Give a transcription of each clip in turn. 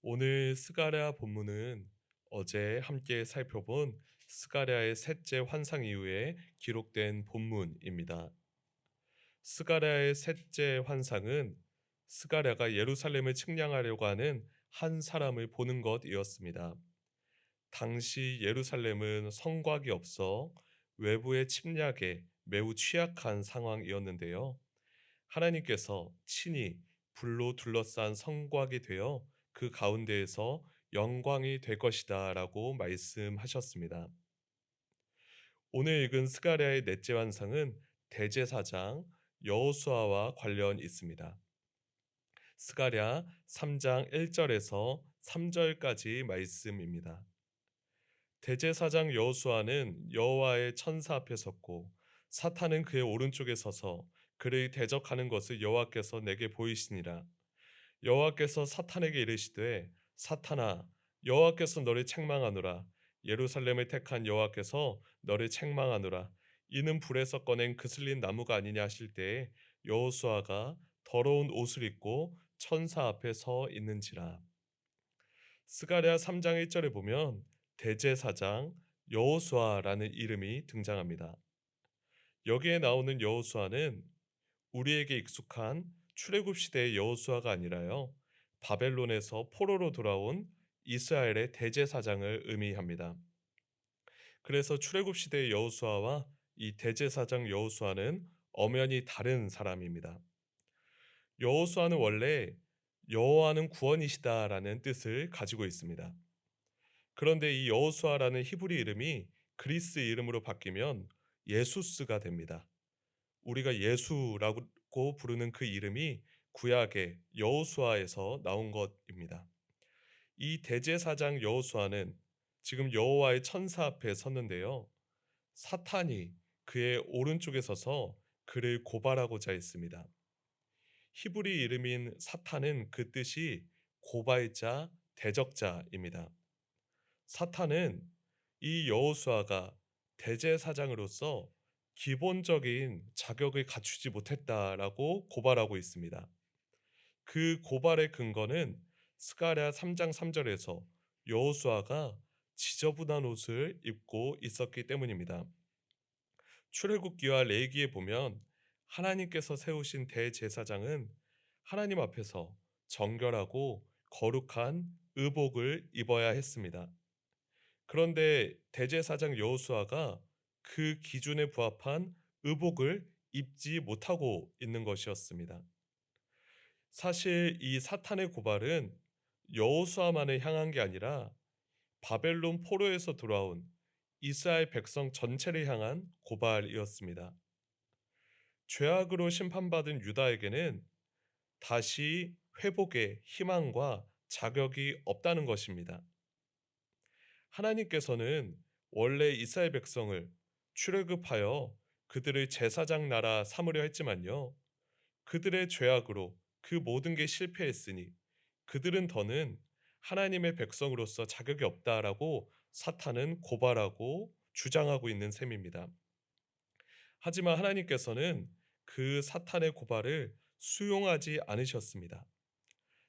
오늘 스가랴 본문은 어제 함께 살펴본 스가랴의 셋째 환상 이후에 기록된 본문입니다. 스가랴의 셋째 환상은 스가랴가 예루살렘을 측량하려고 하는 한 사람을 보는 것이었습니다. 당시 예루살렘은 성곽이 없어 외부의 침략에 매우 취약한 상황이었는데요. 하나님께서 친히 불로 둘러싼 성곽이 되어 그 가운데에서 영광이 될 것이다 라고 말씀하셨습니다. 오늘 읽은 스가랴의 넷째 환상은 대제사장 여호수아와 관련 있습니다. 스가랴 3장 1절에서 3절까지 말씀입니다. 대제사장 여호수아는 여호와의 천사 앞에 섰고 사탄은 그의 오른쪽에 서서 그를 대적하는 것을 여호와께서 내게 보이시니라. 여호와께서 사탄에게 이르시되 사탄아 여호와께서 너를 책망하노라. 예루살렘을 택한 여호와께서 너를 책망하노라. 이는 불에서 꺼낸 그슬린 나무가 아니냐 하실 때에 여호수아가 더러운 옷을 입고 천사 앞에 서 있는지라. 스가랴 3장 1절에 보면 대제사장 여호수아라는 이름이 등장합니다. 여기에 나오는 여호수아는 우리에게 익숙한 출애굽 시대의 여호수아가 아니라요. 바벨론에서 포로로 돌아온 이스라엘의 대제사장을 의미합니다. 그래서 출애굽 시대의 여호수아와 이 대제사장 여호수아는 엄연히 다른 사람입니다. 여호수아는 원래 여호와는 구원이시다라는 뜻을 가지고 있습니다. 그런데 이 여호수아라는 히브리 이름이 그리스 이름으로 바뀌면 예수스가 됩니다. 우리가 예수라고 부르는 그 이름이 구약의 여호수아에서 나온 것입니다. 이 대제사장 여호수아는 지금 여호와의 천사 앞에 섰는데요. 사탄이 그의 오른쪽에 서서 그를 고발하고자 했습니다. 히브리 이름인 사탄은 그 뜻이 고발자, 대적자입니다. 사탄은 이 여호수아가 대제사장으로서 기본적인 자격을 갖추지 못했다라고 고발하고 있습니다. 그 고발의 근거는 스가랴 3장 3절에서 여호수아가 지저분한 옷을 입고 있었기 때문입니다. 출애굽기와 레위기에 보면 하나님께서 세우신 대제사장은 하나님 앞에서 정결하고 거룩한 의복을 입어야 했습니다. 그런데 대제사장 여호수아가 그 기준에 부합한 의복을 입지 못하고 있는 것이었습니다. 사실 이 사탄의 고발은 여호수아만을 향한 게 아니라 바벨론 포로에서 돌아온 이스라엘 백성 전체를 향한 고발이었습니다. 죄악으로 심판받은 유다에게는 다시 회복의 희망과 자격이 없다는 것입니다. 하나님께서는 원래 이스라엘 백성을 출애굽하여 그들을 제사장 나라 삼으려 했지만요. 그들의 죄악으로 그 모든 게 실패했으니 그들은 더는 하나님의 백성으로서 자격이 없다라고 사탄은 고발하고 주장하고 있는 셈입니다. 하지만 하나님께서는 그 사탄의 고발을 수용하지 않으셨습니다.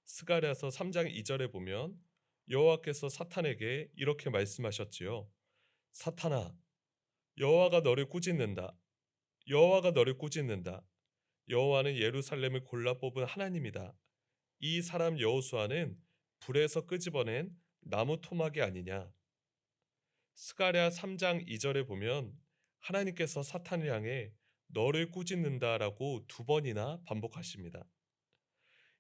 스가랴서 3장 2절에 보면 여호와께서 사탄에게 이렇게 말씀하셨지요. 사탄아, 여호와가 너를 꾸짖는다. 여호와가 너를 꾸짖는다. 여호와는 예루살렘을 골라 뽑은 하나님이다. 이 사람 여호수아는 불에서 끄집어낸 나무 토막이 아니냐. 스가랴 3장 2절에 보면 하나님께서 사탄을 향해 너를 꾸짖는다라고 두 번이나 반복하십니다.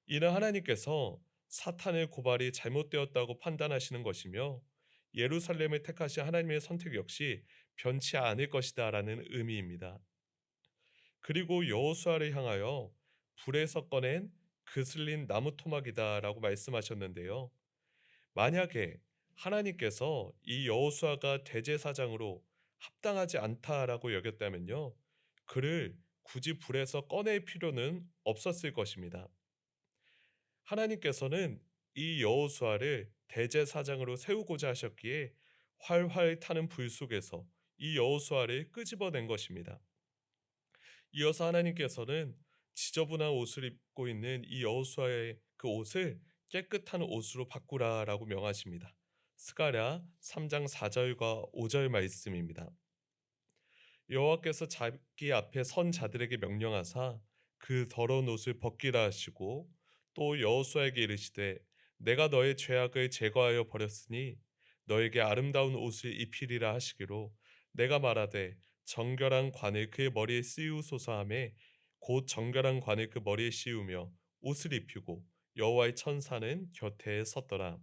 이는 하나님께서 사탄의 고발이 잘못되었다고 판단하시는 것이며 예루살렘을 택하신 하나님의 선택 역시 변치 않을 것이다라는 의미입니다. 그리고 여호수아를 향하여 불에서 꺼낸 그슬린 나무 토막이다라고 말씀하셨는데요. 만약에 하나님께서 이 여호수아가 대제사장으로 합당하지 않다라고 여겼다면요. 그를 굳이 불에서 꺼낼 필요는 없었을 것입니다. 하나님께서는 이 여호수아를 대제사장으로 세우고자 하셨기에 활활 타는 불 속에서 이 여호수아를 끄집어낸 것입니다. 이어서 하나님께서는 지저분한 옷을 입고 있는 이 여호수아의 그 옷을 깨끗한 옷으로 바꾸라라고 명하십니다. 스가랴 3장 4절과 5절 말씀입니다. 여호와께서 자기 앞에 선 자들에게 명령하사 그 더러운 옷을 벗기라 하시고 또 여호수아에게 이르시되 내가 너의 죄악을 제거하여 버렸으니 너에게 아름다운 옷을 입히리라 하시기로 내가 말하되 정결한 관을 그의 머리에 씌우소서 하매 곧 정결한 관을 그 머리에 씌우며 옷을 입히고 여호와의 천사는 곁에 섰더라.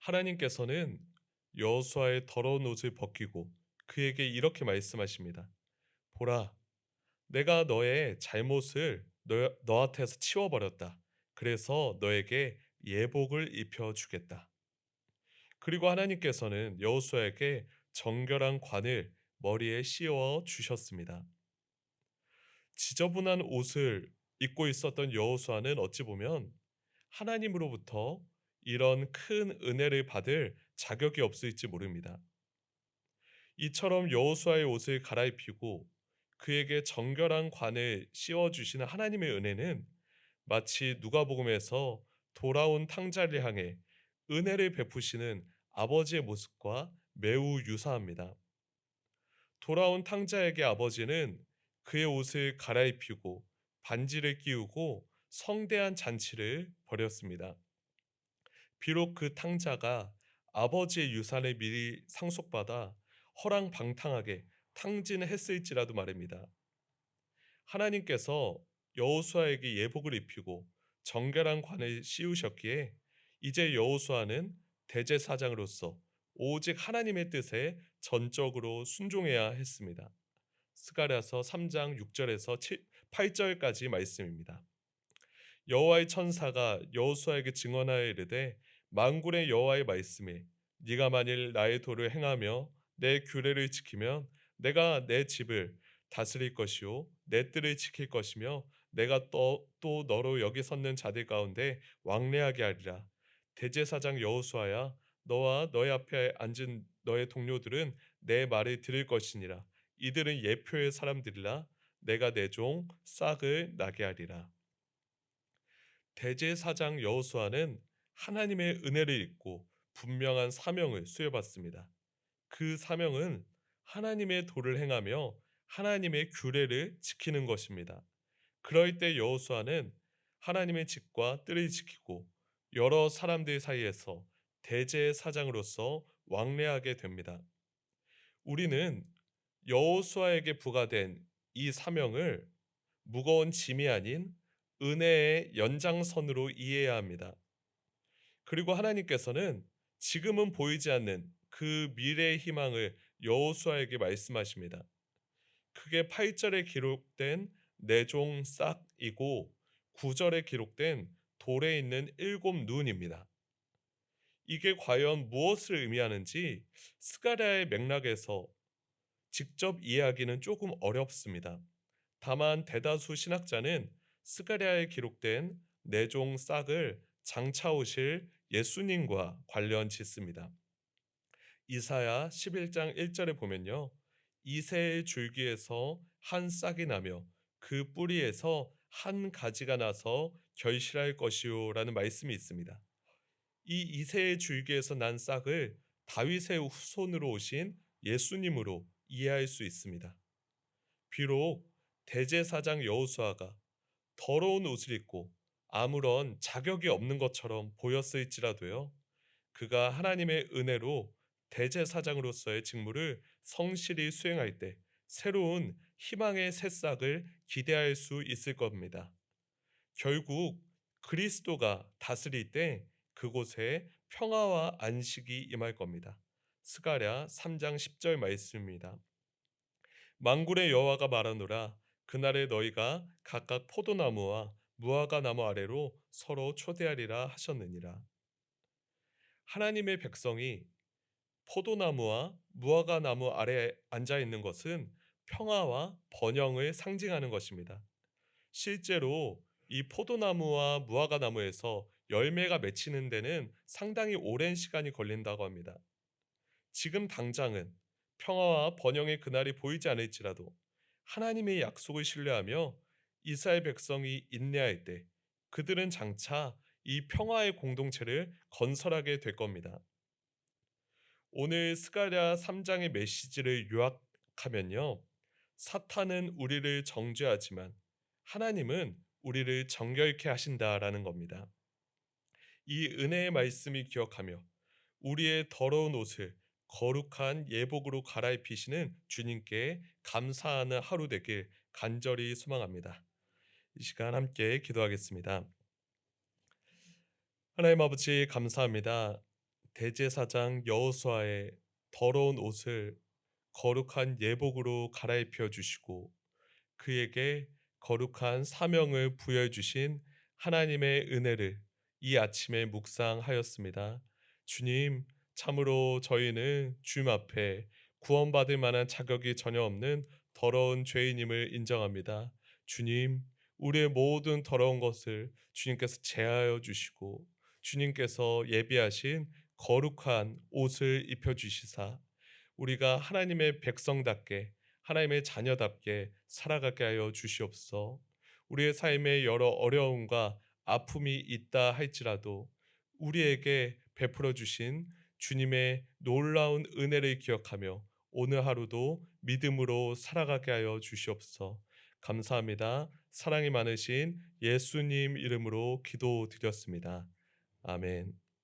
하나님께서는 여호수아의 더러운 옷을 벗기고 그에게 이렇게 말씀하십니다. 보라, 내가 너의 잘못을 너한테서 치워버렸다. 그래서 너에게 예복을 입혀주겠다. 그리고 하나님께서는 여호수아에게 정결한 관을 머리에 씌워 주셨습니다. 지저분한 옷을 입고 있었던 여호수아는 어찌 보면 하나님으로부터 이런 큰 은혜를 받을 자격이 없을지 모릅니다. 이처럼 여호수아의 옷을 갈아입히고 그에게 정결한 관을 씌워 주시는 하나님의 은혜는 마치 누가복음에서 돌아온 탕자를 향해 은혜를 베푸시는 아버지의 모습과 매우 유사합니다. 돌아온 탕자에게 아버지는 그의 옷을 갈아입히고 반지를 끼우고 성대한 잔치를 벌였습니다. 비록 그 탕자가 아버지의 유산을 미리 상속받아 허랑방탕하게 탕진했을지라도 말입니다. 하나님께서 여호수아에게 예복을 입히고 정결한 관을 씌우셨기에 이제 여호수아는 대제사장으로서 오직 하나님의 뜻에 전적으로 순종해야 했습니다. 스가랴서 3장 6절에서 8절까지 말씀입니다. 여호와의 천사가 여호수아에게 증언하여 이르되 만군의 여호와의 말씀에 네가 만일 나의 도를 행하며 내 규례를 지키면 내가 내 집을 다스릴 것이요 내 뜰을 지킬 것이며 내가 또 너로 여기 섰는 자들 가운데 왕래하게 하리라. 대제사장 여호수아야, 너와 너의 앞에 앉은 너의 동료들은 내 말을 들을 것이니라. 이들은 예표의 사람들이라. 내가 내 종 싹을 나게 하리라. 대제사장 여호수아는 하나님의 은혜를 입고 분명한 사명을 수여받습니다. 그 사명은 하나님의 도를 행하며 하나님의 규례를 지키는 것입니다. 그럴 때 여호수아는 하나님의 직과 뜰을 지키고 여러 사람들 사이에서 대제사장으로서 왕래하게 됩니다. 우리는 여호수아에게 부과된 이 사명을 무거운 짐이 아닌 은혜의 연장선으로 이해해야 합니다. 그리고 하나님께서는 지금은 보이지 않는 그 미래의 희망을 여호수아에게 말씀하십니다. 그게 8절에 기록된 내 종 싹이고 9절에 기록된 돌에 있는 일곱 눈입니다. 이게 과연 무엇을 의미하는지 스가랴의 맥락에서 직접 이해하기는 조금 어렵습니다. 다만 대다수 신학자는 스가랴에 기록된 내 종 싹을 장차 오실 예수님과 관련 짓습니다. 이사야 11장 1절에 보면요. 이새의 줄기에서 한 싹이 나며 그 뿌리에서 한 가지가 나서 결실할 것이요 라는 말씀이 있습니다. 이 이새의 줄기에서 난 싹을 다윗의 후손으로 오신 예수님으로 이해할 수 있습니다. 비록 대제사장 여호수아가 더러운 옷을 입고 아무런 자격이 없는 것처럼 보였을지라도요. 그가 하나님의 은혜로 대제사장으로서의 직무를 성실히 수행할 때 새로운 희망의 새싹을 기대할 수 있을 겁니다. 결국 그리스도가 다스릴 때 그곳에 평화와 안식이 임할 겁니다. 스가랴 3장 10절 말씀입니다. 만군의 여호와가 말하노라 그날에 너희가 각각 포도나무와 무화과 나무 아래로 서로 초대하리라 하셨느니라. 하나님의 백성이 포도나무와 무화과 나무 아래에 앉아 있는 것은 평화와 번영을 상징하는 것입니다. 실제로 이 포도나무와 무화과 나무에서 열매가 맺히는 데는 상당히 오랜 시간이 걸린다고 합니다. 지금 당장은 평화와 번영의 그날이 보이지 않을지라도 하나님의 약속을 신뢰하며 이스라엘 백성이 인내할 때 그들은 장차 이 평화의 공동체를 건설하게 될 겁니다. 오늘 스가랴 3장의 메시지를 요약하면요. 사탄은 우리를 정죄하지만 하나님은 우리를 정결케 하신다라는 겁니다. 이 은혜의 말씀이 기억하며 우리의 더러운 옷을 거룩한 예복으로 갈아입히시는 주님께 감사하는 하루 되길 간절히 소망합니다. 이 시간 함께 기도하겠습니다. 하나님 아버지 감사합니다. 대제사장 여호수아의 더러운 옷을 거룩한 예복으로 갈아입혀 주시고 그에게 거룩한 사명을 부여해 주신 하나님의 은혜를 이 아침에 묵상하였습니다. 주님, 참으로 저희는 주님 앞에 구원받을 만한 자격이 전혀 없는 더러운 죄인임을 인정합니다. 주님, 우리의 모든 더러운 것을 주님께서 제하여 주시고 주님께서 예비하신 거룩한 옷을 입혀 주시사 우리가 하나님의 백성답게 하나님의 자녀답게 살아가게 하여 주시옵소서. 우리의 삶에 여러 어려움과 아픔이 있다 할지라도 우리에게 베풀어 주신 주님의 놀라운 은혜를 기억하며 오늘 하루도 믿음으로 살아가게 하여 주시옵소서. 감사합니다. 사랑이 많으신 예수님 이름으로 기도드렸습니다. 아멘.